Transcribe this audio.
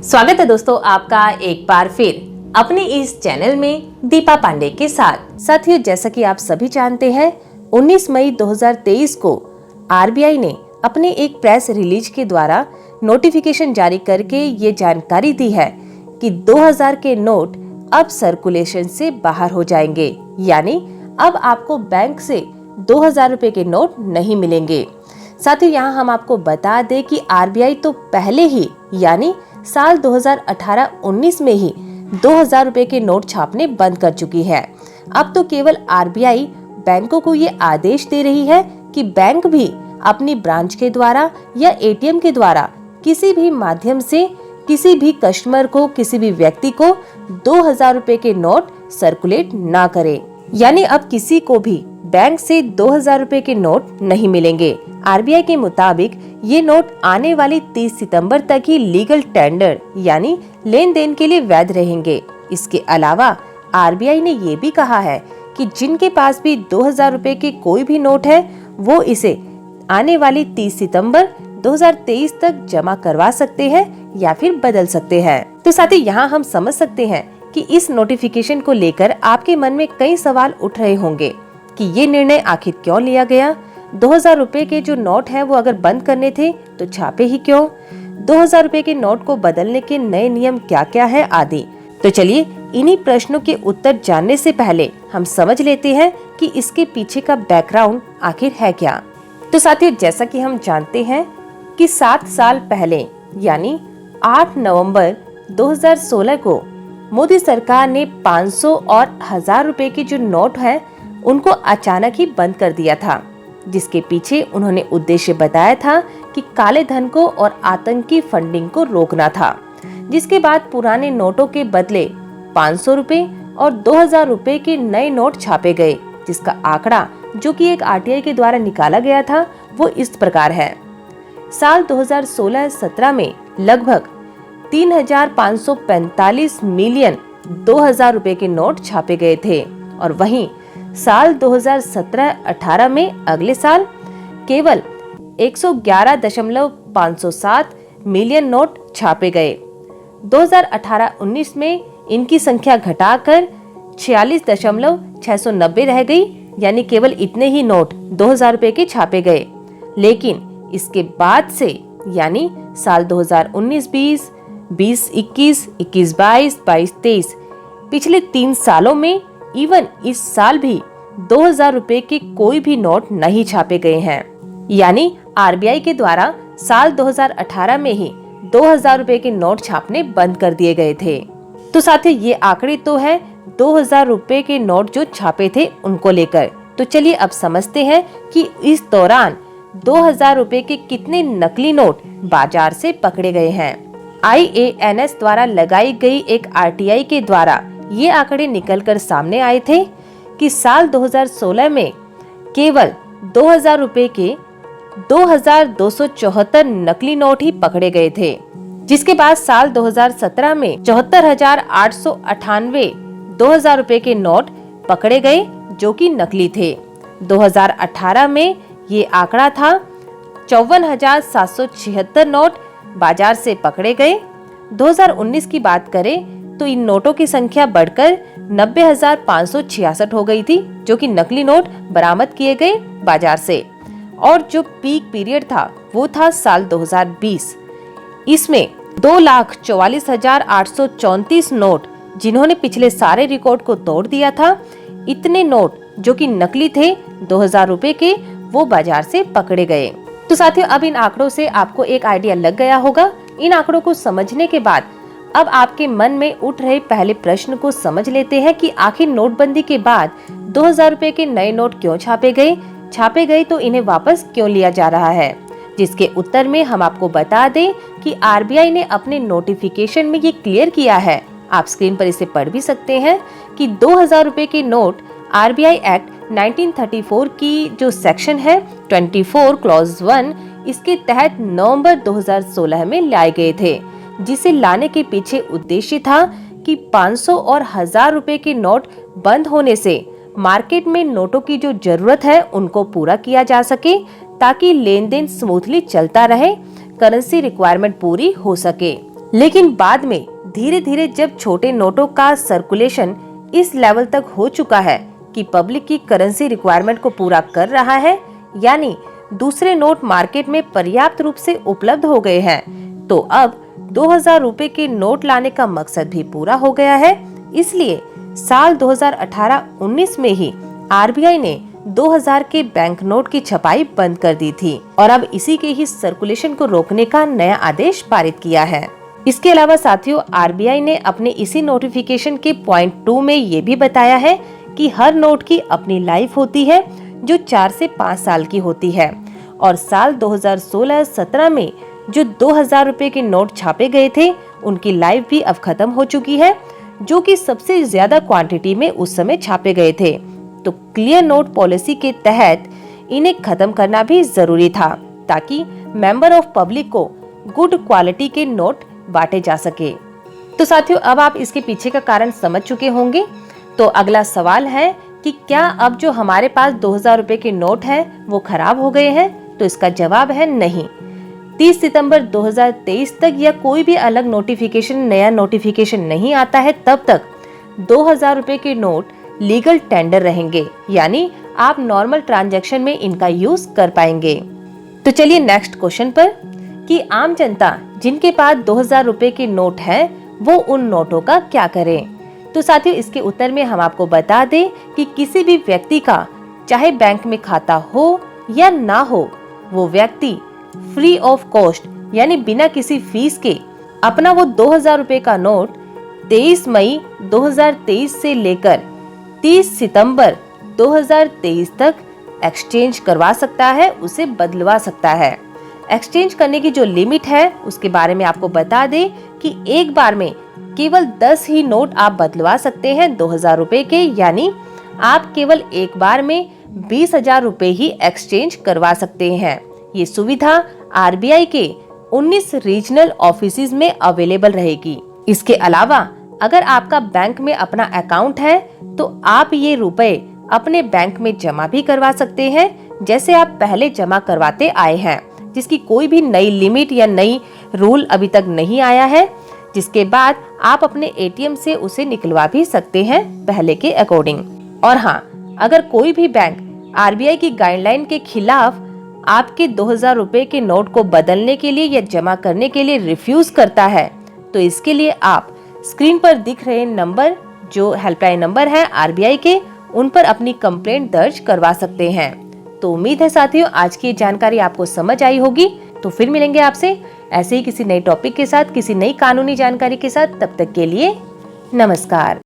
स्वागत है दोस्तों आपका एक बार फिर अपने इस चैनल में दीपा पांडे के साथ। साथियों, जैसा कि आप सभी जानते हैं 19 मई 2023 को आरबीआई ने अपने एक प्रेस रिलीज के द्वारा नोटिफिकेशन जारी करके ये जानकारी दी है कि 2000 के नोट अब सर्कुलेशन से बाहर हो जाएंगे। यानी अब आपको बैंक से 2000 रुपए के नोट नहीं मिलेंगे। साथियों, यहाँ हम आपको बता दें कि आरबीआई तो पहले ही यानी साल 2018-19 में ही 2000 रुपए के नोट छापने बंद कर चुकी है। अब तो केवल आरबीआई बैंकों को ये आदेश दे रही है कि बैंक भी अपनी ब्रांच के द्वारा या एटीएम के द्वारा किसी भी माध्यम से किसी भी कस्टमर को, किसी भी व्यक्ति को 2000 रुपए के नोट सर्कुलेट ना करे। यानी अब किसी को भी बैंक से 2000 रुपए के नोट नहीं मिलेंगे। आरबीआई के मुताबिक ये नोट आने वाली 30 सितंबर तक ही लीगल टेंडर यानी लेन देन के लिए वैध रहेंगे। इसके अलावा आरबीआई ने ये भी कहा है कि जिनके पास भी 2000 रुपए के कोई भी नोट है वो इसे आने वाली 30 सितंबर 2023 तक जमा करवा सकते हैं या फिर बदल सकते हैं। तो साथ ही यहाँ हम समझ सकते हैं कि इस नोटिफिकेशन को लेकर आपके मन में कई सवाल उठ रहे होंगे कि ये निर्णय आखिर क्यों लिया गया। 2000 रुपए के जो नोट है वो अगर बंद करने थे तो छापे ही क्यों, 2000 रुपए के नोट को बदलने के नए नियम क्या क्या है आदि। तो चलिए इन्हीं प्रश्नों के उत्तर जानने से पहले हम समझ लेते हैं कि इसके पीछे का बैकग्राउंड आखिर है क्या। तो साथियों, जैसा कि हम जानते हैं कि 7 साल पहले यानी 8 नवंबर 2016 को मोदी सरकार ने 500 और 1000 रुपए के जो नोट है उनको अचानक ही बंद कर दिया था, जिसके पीछे उन्होंने उद्देश्य बताया था कि काले धन को और आतंकी फंडिंग को रोकना था। जिसके बाद पुराने नोटों के बदले 500 रुपए और 2000 रुपए के नए नोट छापे गए, जिसका आंकड़ा जो कि एक आरटीआई के द्वारा निकाला गया था वो इस प्रकार है। साल 2016-17 में लगभग 3545 मिलियन 2000 रुपए के नोट छापे गए थे और वहीं साल 2017-18 में अगले साल केवल 111.507 मिलियन नोट छापे गए। 2018-19 में इनकी संख्या घटाकर 46.690 रह गई, यानी केवल इतने ही नोट 2000 रुपए के छापे गए। लेकिन इसके बाद से यानी साल 2019-20, 20-21, 21-22, 22-23 पिछले 3 सालों में इवन इस साल भी 2000 रुपए के कोई भी नोट नहीं छापे गए हैं। यानी आरबीआई के द्वारा साल 2018 में ही 2000 रुपए के नोट छापने बंद कर दिए गए थे। तो साथियों, ये आंकड़े तो है 2000 रुपए के नोट जो छापे थे उनको लेकर। तो चलिए अब समझते हैं कि इस दौरान 2000 रुपए के कितने नकली नोट बाजार से पकड़े गए हैं। IANS द्वारा लगाई गई एक आरटीआई के द्वारा ये आंकड़े निकलकर सामने आए थे कि साल 2016 में केवल 2000 रुपए के 2274 नकली नोट ही पकड़े गए थे। जिसके बाद साल 2017 में 74,898 2000 रुपए के नोट पकड़े गए जो कि नकली थे। 2018 में ये आंकड़ा था 54,776 नोट बाजार से पकड़े गए। 2019 की बात करें तो इन नोटों की संख्या बढ़कर 90,566 हो गई थी, जो कि नकली नोट बरामद किए गए बाजार से। और जो पीक पीरियड था वो था साल 2020। इसमें 2,44,834 नोट जिन्होंने पिछले सारे रिकॉर्ड को तोड़ दिया था, इतने नोट जो कि नकली थे 2000 रुपए के वो बाजार से पकड़े गए। तो साथियों, अब इन आंकड़ों से आपको एक आइडिया लग गया होगा। इन आंकड़ों को समझने के बाद अब आपके मन में उठ रहे पहले प्रश्न को समझ लेते हैं कि आखिर नोटबंदी के बाद 2000 रुपए के नए नोट क्यों छापे गए तो इन्हें वापस क्यों लिया जा रहा है। जिसके उत्तर में हम आपको बता दें कि आरबीआई ने अपने नोटिफिकेशन में ये क्लियर किया है, आप स्क्रीन पर इसे पढ़ भी सकते हैं, कि 2000 रुपए के नोट आरबीआई एक्ट 1934 की जो सेक्शन है 24 क्लॉज 1 इसके तहत नवंबर 2016 में लाए गए थे। जिसे लाने के पीछे उद्देश्य था कि 500 और 1000 रुपए के नोट बंद होने से मार्केट में नोटों की जो जरूरत है उनको पूरा किया जा सके, ताकि लेन देन स्मूथली चलता रहे, करेंसी रिक्वायरमेंट पूरी हो सके। लेकिन बाद में धीरे धीरे जब छोटे नोटों का सर्कुलेशन इस लेवल तक हो चुका है कि पब्लिक की करेंसी रिक्वायरमेंट को पूरा कर रहा है, यानी दूसरे नोट मार्केट में पर्याप्त रूप से उपलब्ध हो गए हैं, तो अब 2000 रुपए के नोट लाने का मकसद भी पूरा हो गया है। इसलिए साल 2018-19 में ही आरबीआई ने 2000 के बैंक नोट की छपाई बंद कर दी थी और अब इसी के ही सर्कुलेशन को रोकने का नया आदेश पारित किया है। इसके अलावा साथियों, आरबीआई ने अपने इसी नोटिफिकेशन के पॉइंट 2 में ये भी बताया है कि हर नोट की अपनी लाइफ होती है जो 4 से 5 साल की होती है और साल 2016-17 में जो 2000 रुपए के नोट छापे गए थे उनकी लाइफ भी अब खत्म हो चुकी है, जो कि सबसे ज्यादा क्वांटिटी में उस समय छापे गए थे। तो क्लियर नोट पॉलिसी के तहत इन्हें खत्म करना भी जरूरी था ताकि मेंबर ऑफ पब्लिक को गुड क्वालिटी के नोट बांटे जा सके। तो साथियों, अब आप इसके पीछे का कारण समझ चुके होंगे। तो अगला सवाल है कि क्या अब जो हमारे पास 2000 रुपए के नोट हैं वो खराब हो गए हैं? तो इसका जवाब है नहीं। 30 सितंबर 2023 तक या कोई भी अलग नया नोटिफिकेशन नहीं आता है तब तक 2000 रुपए के नोट लीगल टेंडर रहेंगे, यानी आप नॉर्मल ट्रांजैक्शन में इनका यूज कर पाएंगे। तो चलिए नेक्स्ट क्वेश्चन पर कि आम जनता जिनके पास 2000 रुपए के नोट हैं वो उन नोटों का क्या करें? तो साथियों, इसके उत्तर में हम आपको बता दें कि किसी भी व्यक्ति का चाहे बैंक में खाता हो या ना हो, वो व्यक्ति फ्री ऑफ कॉस्ट यानी बिना किसी फीस के अपना वो 2000 रुपए का नोट 23 मई 2023 से लेकर 30 सितंबर 2023 तक एक्सचेंज करवा सकता है, उसे बदलवा सकता है। एक्सचेंज करने की जो लिमिट है उसके बारे में आपको बता दें कि एक बार में केवल 10 ही नोट आप बदलवा सकते हैं 2000 रुपए के, यानी आप केवल एक बार में 20,000 रुपए ही एक्सचेंज करवा सकते हैं। ये सुविधा आरबीआई के 19 रीजनल ऑफिसेज में अवेलेबल रहेगी। इसके अलावा अगर आपका बैंक में अपना अकाउंट है तो आप ये रुपए अपने बैंक में जमा भी करवा सकते हैं, जैसे आप पहले जमा करवाते आए हैं, जिसकी कोई भी नई लिमिट या नई रूल अभी तक नहीं आया है, जिसके बाद आप अपने एटीएम से उसे निकलवा भी सकते हैं पहले के अकॉर्डिंग। और हाँ, अगर कोई भी बैंक आरबीआई की गाइडलाइन के खिलाफ आपके 2000 रुपए के नोट को बदलने के लिए या जमा करने के लिए रिफ्यूज करता है, तो इसके लिए आप स्क्रीन पर दिख रहे नंबर, जो हेल्पलाइन नंबर है आरबीआई के, उन पर अपनी कंप्लेंट दर्ज करवा सकते हैं। तो उम्मीद है साथियों आज की जानकारी आपको समझ आई होगी। तो फिर मिलेंगे आपसे ऐसे ही किसी नए टॉपिक के साथ, किसी नई कानूनी जानकारी के साथ। तब तक के लिए नमस्कार।